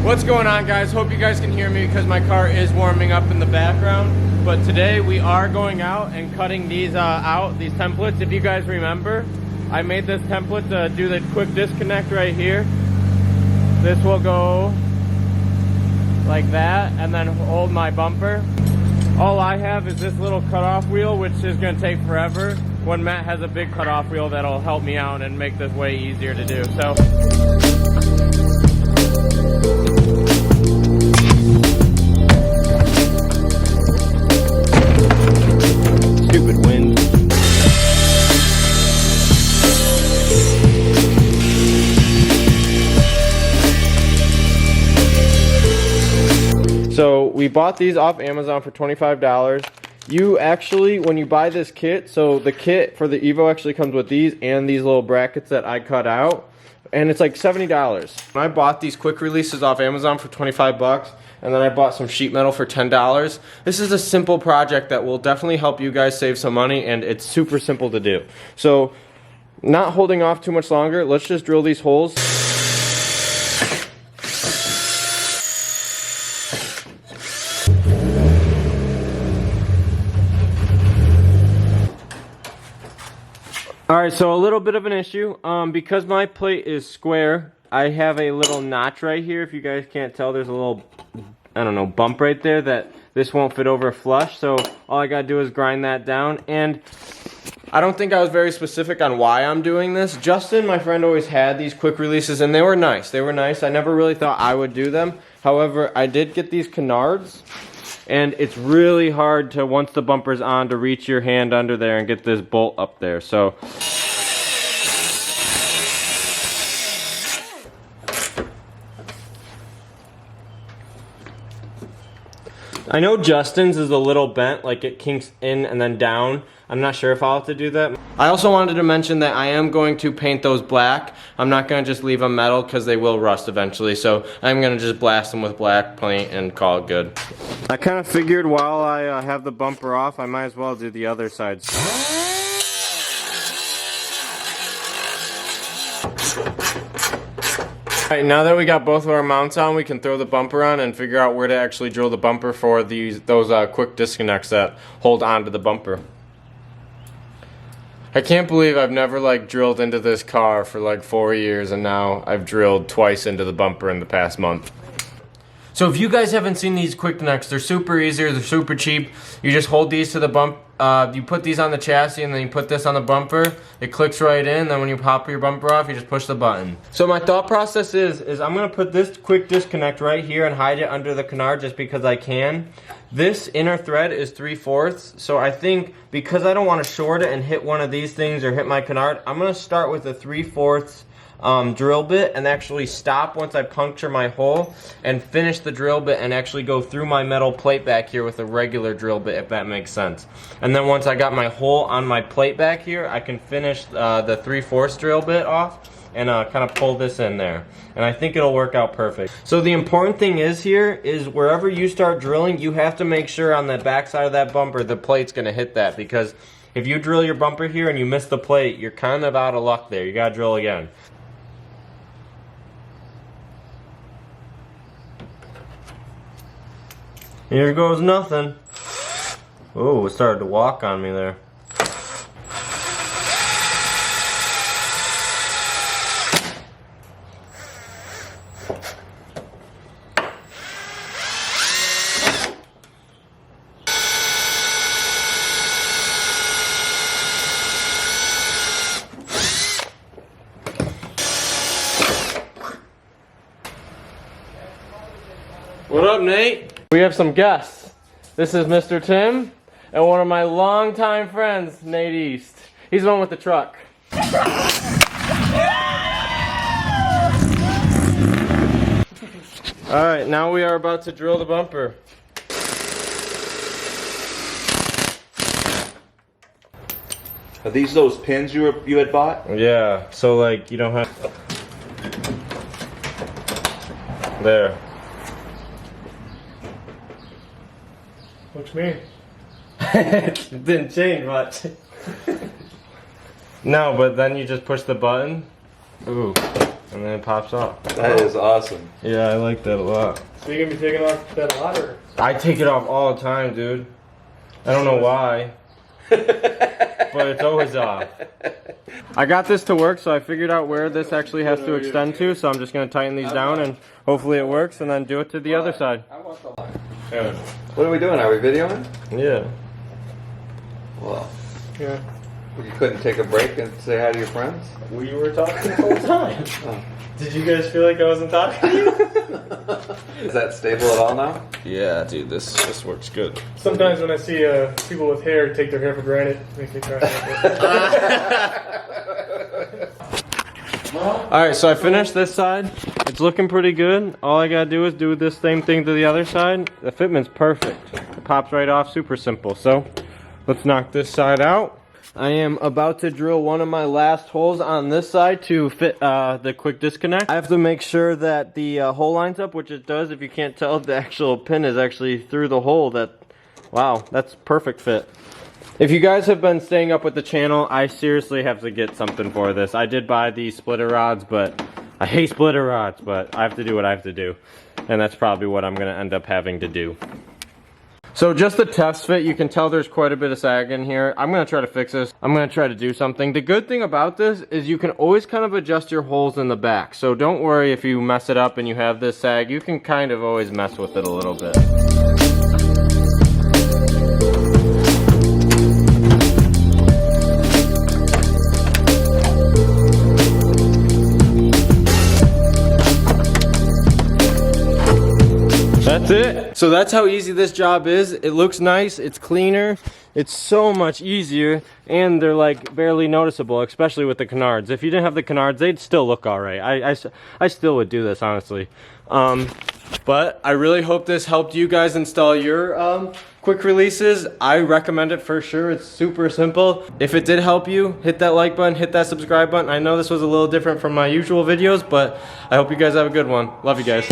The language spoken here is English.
What's going on, guys? Hope you guys can hear me because my car is warming up in the background. But today we are going out and cutting these these templates. If you guys remember, I made this template to do the quick disconnect right here. This will go like that and then hold my bumper. All I have is this little cutoff wheel, which is going to take forever, when Matt has a big cutoff wheel that'll help me out and make this way easier to do. So stupid wind. So we bought these off Amazon for $25. You actually, when you buy this kit, so the kit for the Evo actually comes with these and these little brackets that I cut out, and it's like $70. I bought these quick releases off Amazon for 25 bucks, and then I bought some sheet metal for $10. This is a simple project that will definitely help you guys save some money, and it's super simple to do. So, not holding off too much longer, let's just drill these holes. Alright, so a little bit of an issue. Because my plate is square, I have a little notch right here. If you guys can't tell, there's a little, I don't know, bump right there that this won't fit over flush. So all I gotta do is grind that down. And I don't think I was very specific on why I'm doing this. Justin, my friend, always had these quick releases, and they were nice. They were nice. I never really thought I would do them. However, I did get these canards. And it's really hard to, once the bumper's on, to reach your hand under there and get this bolt up there. So I know Justin's is a little bent, like it kinks in and then down. I'm not sure if I'll have to do that. I also wanted to mention that I am going to paint those black. I'm not going to just leave them metal because they will rust eventually. So I'm going to just blast them with black paint and call it good. I kind of figured while I have the bumper off, I might as well do the other side. Alright, now that we got both of our mounts on, we can throw the bumper on and figure out where to actually drill the bumper for those quick disconnects that hold onto the bumper. I can't believe I've never drilled into this car for like 4 years, and now I've drilled twice into the bumper in the past month. So if you guys haven't seen these quick connects, they're super easy, they're super cheap. You just hold these to the bump, you put these on the chassis and then you put this on the bumper. It clicks right in, then when you pop your bumper off, you just push the button. So my thought process is I'm gonna put this quick disconnect right here and hide it under the canard just because I can. This inner thread is 3/4, so I think because I don't want to short it and hit one of these things or hit my canard, I'm gonna start with a 3/4 drill bit and actually stop once I puncture my hole and finish the drill bit and actually go through my metal plate back here with a regular drill bit, if that makes sense. And then once I got my hole on my plate back here, I can finish the 3/4 drill bit off and kind of pull this in there. And I think it'll work out perfect. So the important thing is here is wherever you start drilling, you have to make sure on the back side of that bumper the plate's gonna hit that, because if you drill your bumper here and you miss the plate, you're kind of out of luck there. You gotta drill again. Here goes nothing. Oh, it started to walk on me there. What up, Nate? We have some guests. This is Mr. Tim and one of my longtime friends, Nate East. He's the one with the truck. Alright, now we are about to drill the bumper. Are these those pins you had bought? Yeah, so like you don't have... There. What you mean? It didn't change much. No, but then you just push the button. Ooh. and then it pops off. That is awesome. Yeah, I like that a lot. So you're gonna be taking off that a lot, or? I take it off all the time, dude. I don't know why, but it's always off. I got this to work, so I figured out where this actually has to extend to, so I'm just gonna tighten these down and hopefully it works, and then do it to the other side. Yeah. What are we doing? Are we videoing? Yeah. Well, Yeah. you couldn't take a break and say hi to your friends? We were talking the whole time. Oh. Did you guys feel like I wasn't talking to you? Is that stable at all now? Yeah, dude, this works good. Sometimes when I see people with hair take their hair for granted, it makes me cry. Alright, so I finished this side. It's looking pretty good. All I gotta do is do this same thing to the other side. The fitment's perfect. It pops right off, super simple. So, let's knock this side out. I am about to drill one of my last holes on this side to fit the quick disconnect. I have to make sure that the hole lines up, which it does. If you can't tell, the actual pin is actually through the hole. Wow, that's perfect fit. If you guys have been staying up with the channel, I seriously have to get something for this. I did buy these splitter rods, but I hate splitter rods, but I have to do what I have to do. And that's probably what I'm gonna end up having to do. So just the test fit, you can tell there's quite a bit of sag in here. I'm gonna try to fix this. I'm gonna try to do something. The good thing about this is you can always kind of adjust your holes in the back. So don't worry if you mess it up and you have this sag, you can kind of always mess with it a little bit. That's it. So that's how easy this job is. It looks nice, it's cleaner, it's so much easier, and they're like barely noticeable, especially with the canards. If you didn't have the canards, they'd still look all right. I still would do this, honestly. But I really hope this helped you guys install your quick releases. I recommend it for sure. It's super simple. If it did help you, hit that like button, hit that subscribe button. I know this was a little different from my usual videos, but I hope you guys have a good one. Love you guys.